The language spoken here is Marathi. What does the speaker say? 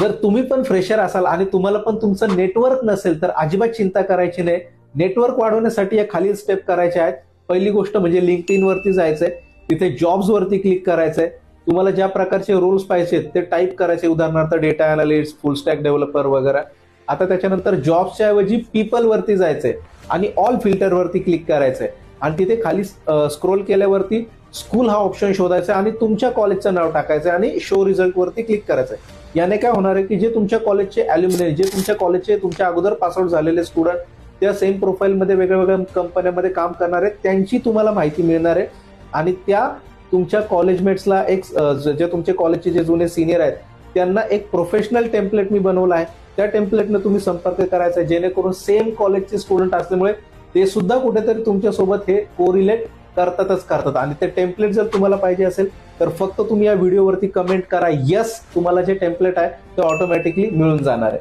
जर तुम्ही पण फ्रेशर असाल आणि तुम्हाला पण तुमचं नेटवर्क नसेल तर अजिबात चिंता करायची नाही. नेटवर्क वाढवण्यासाठी या खालील स्टेप करायच्या आहेत. पहिली गोष्ट म्हणजे लिंक्डइन वरती जायचंय, तिथे जॉब्स वरती क्लिक करायचंय. तुम्हाला ज्या प्रकारचे रोल्स पाहिजेत ते टाईप करायचे, उदाहरणार्थ डेटा अनालिस्ट, फुल स्टॅक डेव्हलपर वगैरे. आता त्याच्यानंतर जॉब्सच्या ऐवजी पीपल वरती जायचंय आणि ऑल फिल्टर वरती क्लिक करायचंय आणि तिथे खाली स्क्रोल केल्यावरती स्कूल हा ऑप्शन शोधायचा आणि तुमच्या कॉलेजचं नाव टाकायचं आणि शो रिझल्ट वरती क्लिक करायचंय. याने काय होणार आहे की जे तुमच्या कॉलेजचे अल्युमिनाय, जे तुमच्या कॉलेजचे तुमच्या अगोदर पासआउट झालेले स्टुडंट त्या सेम प्रोफाईलमध्ये वेगळ्या कंपन्यांमध्ये काम करणार आहेत त्यांची तुम्हाला माहिती मिळणार आहे आणि त्या तुमच्या कॉलेजमेट्सला एक जे तुमचे कॉलेजचे जे जुने सिनियर आहेत त्यांना एक प्रोफेशनल टेम्पलेट मी बनवला आहे. त्या टेम्पलेटने तुम्ही संपर्क करायचा जेणेकरून सेम कॉलेजचे स्टुडंट असल्यामुळे ते सुद्धा कुठेतरी तुमच्यासोबत हे कोरिलेट करतात आणि ते टेम्पलेट जर तुम्हाला पाहिजे असेल तर फक्त तुम्ही या व्हिडिओवरती कमेंट करा, यस, तुम्हाला जे टेम्पलेट आहे ते ऑटोमॅटिकली मिळून जाणार आहे.